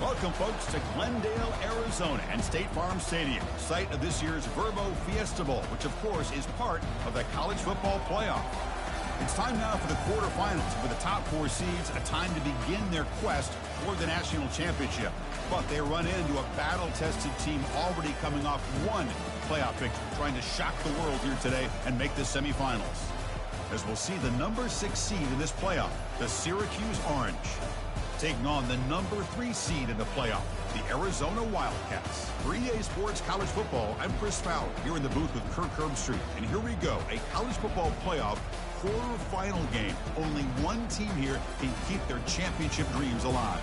Welcome, folks, to Glendale, Arizona, and State Farm Stadium, site of this year's CFP Fiesta Bowl, which, of course, is part of the college football playoff. It's time now for the quarterfinals, for the top four seeds, a time to begin their quest for the national championship. But they run into a battle-tested team already coming off one playoff victory, trying to shock the world here today and make the semifinals. As we'll see the number 6 seed in this playoff, the Syracuse Orange, taking on the number 3 seed in the playoff, the Arizona Wildcats. For EA Sports College Football, I'm Chris Fowler, here in the booth with Kirk Herbstreit. And here we go, a college football playoff quarterfinal game. Only one team here can keep their championship dreams alive.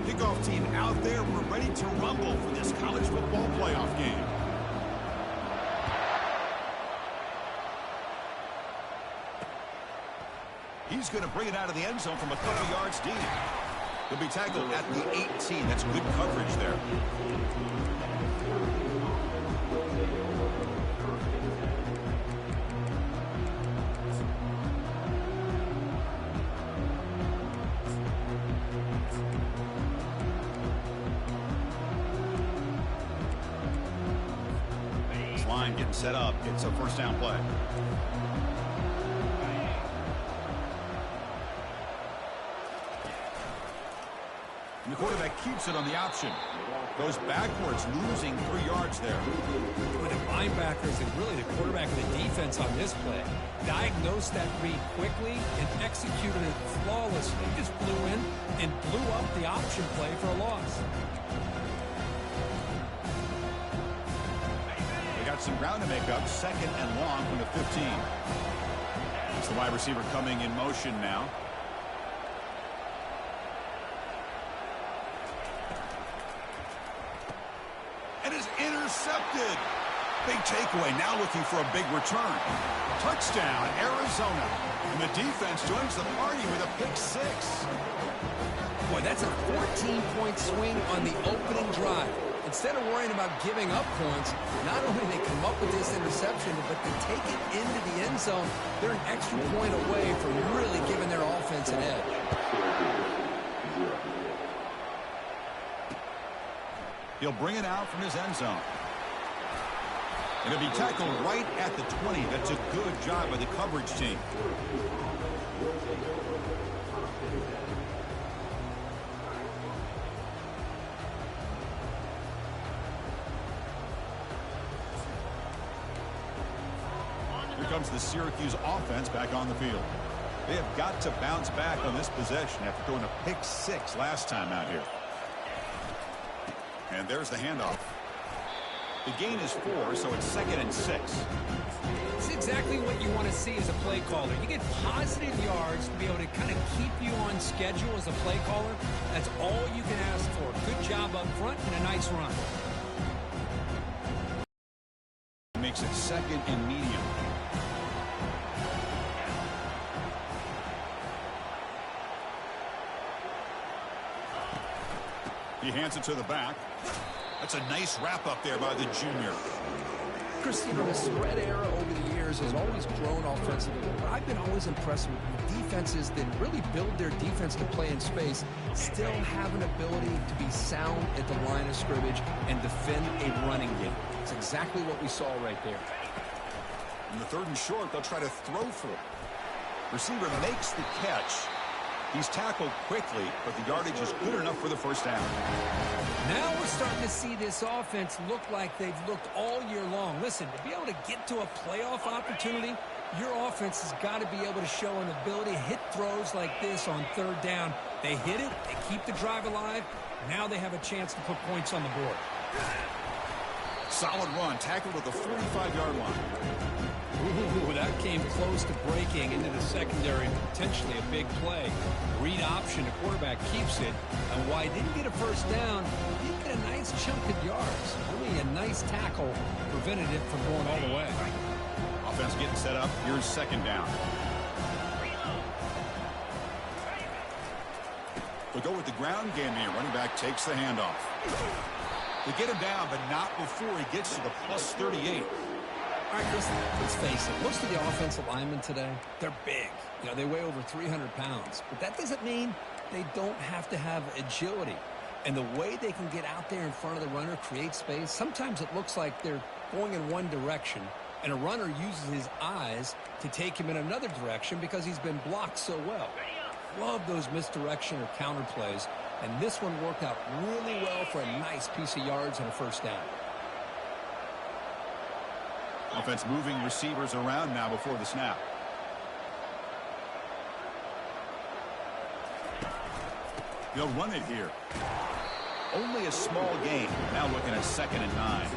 Kickoff team out there. We're ready to rumble for this college football playoff game. He's going to bring it out of the end zone from a couple yards deep. He'll be tackled at the 18. That's good coverage there. This line getting set up. It's a first down play. The quarterback keeps it on the option. Goes backwards, losing 3 yards there. With the linebackers and really the quarterback of the defense on this play, diagnosed that read quickly and executed it flawlessly. Just flew in and blew up the option play for a loss. They got some ground to make up. 2nd and long from the 15. It's the wide receiver coming in motion now. Intercepted. Big takeaway. Now looking for a big return. Touchdown, Arizona. And the defense joins the party with a pick 6. Boy, that's a 14-point swing on the opening drive. Instead of worrying about giving up points, not only do they come up with this interception, but they take it into the end zone. They're an extra point away from really giving their offense an edge. He'll bring it out from his end zone. And he'll be tackled right at the 20. That's a good job by the coverage team. Here comes the Syracuse offense back on the field. They have got to bounce back on this possession after throwing a pick 6 last time out here. And there's the handoff. The gain is 4, so it's 2nd and 6. It's exactly what you want to see as a play caller. You get positive yards to be able to kind of keep you on schedule as a play caller. That's all you can ask for. Good job up front and a nice run. Makes it 2nd and medium. He hands it to the back. That's a nice wrap up there by the junior. Chris, you know, the spread era over the years has always grown offensively, but I've been always impressed with defenses that really build their defense to play in space, still have an ability to be sound at the line of scrimmage and defend a running game. It's exactly what we saw right there. In the 3rd and short, they'll try to throw for it. Receiver makes the catch. He's tackled quickly, but the yardage is good enough for the first down. Now we're starting to see this offense look like they've looked all year long. Listen, to be able to get to a playoff opportunity, your offense has got to be able to show an ability to hit throws like this on 3rd down. They hit it, they keep the drive alive. Now they have a chance to put points on the board. Solid run, tackled at the 45-yard line. Ooh, that came close to breaking into the secondary, potentially a big play. Read option, the quarterback keeps it, and while he didn't get a first down, he did get a nice chunk of yards. Only a nice tackle prevented it from going all the way. Offense getting set up. Here's 2nd down. They'll go with the ground game here. Running back takes the handoff. They get him down, but not before he gets to the plus 38. All right, let's face it. Most of the offensive linemen today, they're big. You know, they weigh over 300 pounds. But that doesn't mean they don't have to have agility. And the way they can get out there in front of the runner, create space, sometimes it looks like they're going in one direction, and a runner uses his eyes to take him in another direction because he's been blocked so well. Love those misdirection or counter plays, and this one worked out really well for a nice piece of yards and a first down. Offense moving receivers around now before the snap. They'll run it here. Only a small gain. Now looking at 2nd and 9.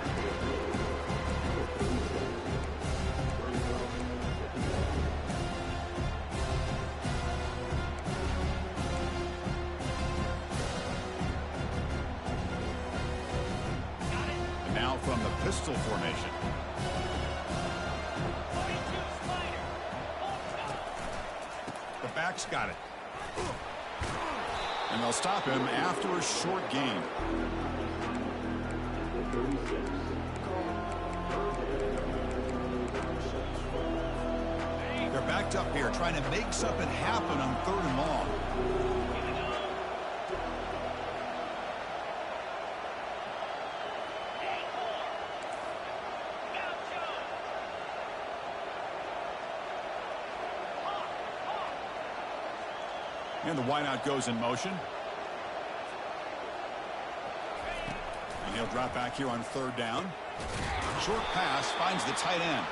And now from the pistol formation. The back's got it. And they'll stop him after a short gain. They're backed up here, trying to make something happen on 3rd and long. And the wideout goes in motion. And he'll drop back here on 3rd down. Short pass finds the tight end.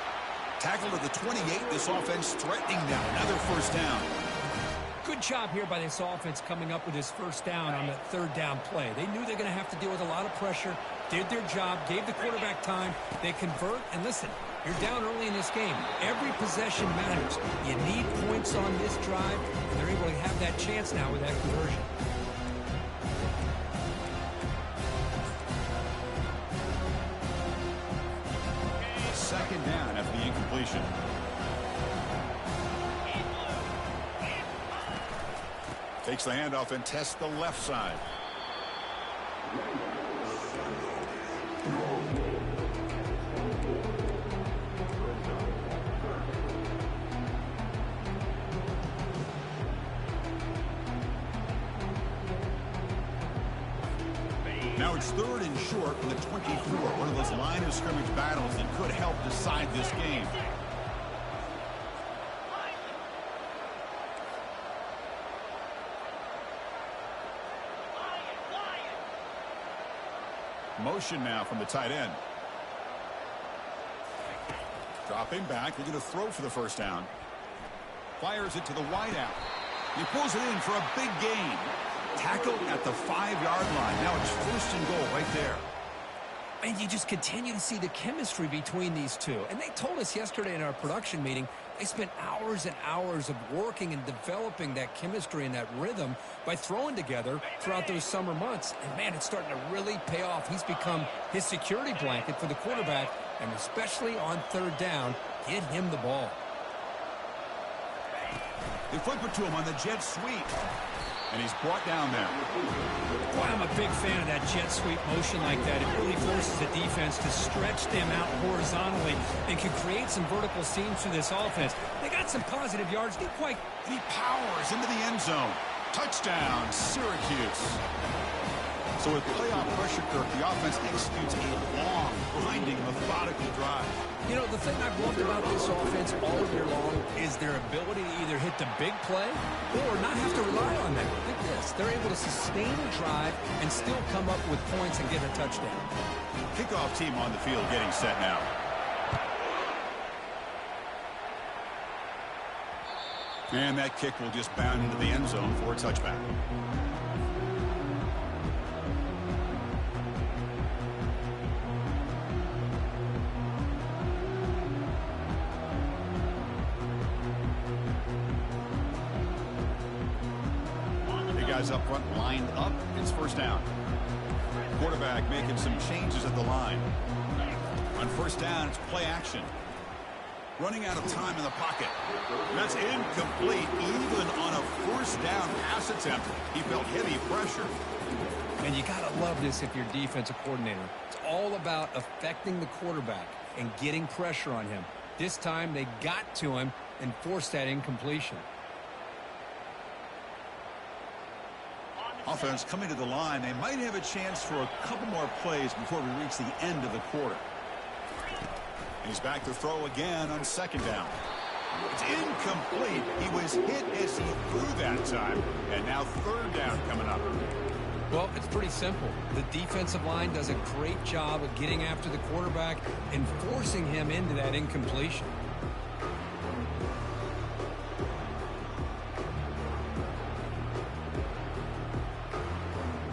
Tackled at the 28. This offense threatening now. Another first down. Good job here by this offense coming up with his first down on that 3rd down play. They knew they're going to have to deal with a lot of pressure, did their job, gave the quarterback time. They convert, and listen, you're down early in this game. Every possession matters. You need points on this drive, and they're able to have that chance now with that conversion. Second down after the incompletion. Takes the handoff and tests the left side. Now it's 3rd and short from the 24. One of those line of scrimmage battles that could help decide this game. Motion now from the tight end. Dropping back. They're going to throw for the first down. Fires it to the wideout. He pulls it in for a big gain. Tackled at the 5-yard line. Now it's 1st and goal right there. And you just continue to see the chemistry between these two. And they told us yesterday in our production meeting, they spent hours and hours of working and developing that chemistry and that rhythm by throwing together throughout those summer months. And, man, it's starting to really pay off. He's become his security blanket for the quarterback, and especially on 3rd down, get him the ball. They flip it to him on the jet sweep. And he's brought down there. Boy, I'm a big fan of that jet sweep motion like that. It really forces the defense to stretch them out horizontally and can create some vertical seams through this offense. They got some positive yards. Didn't quite. He powers into the end zone. Touchdown, Syracuse. So with playoff pressure, Kirk, the offense executes a long, grinding, methodical drive. You know, the thing I've loved about this offense all year long is their ability to either hit the big play or not have to rely on that. Look at this. They're able to sustain a drive and still come up with points and get a touchdown. Kickoff team on the field getting set now. And that kick will just bound into the end zone for a touchback. Guys up front lined up. It's first down. Quarterback making some changes at the line. On first down, it's play action. Running out of time in the pocket. That's incomplete. Even on a first down pass attempt, he felt heavy pressure. And you got to love this if you're defensive coordinator. It's all about affecting the quarterback and getting pressure on him. This time they got to him and forced that incompletion. Offense coming to the line. They might have a chance for a couple more plays before we reach the end of the quarter. He's back to throw again on second down. It's incomplete. He was hit as he threw that time. And now third down coming up. Well, it's pretty simple. The defensive line does a great job of getting after the quarterback and forcing him into that incompletion.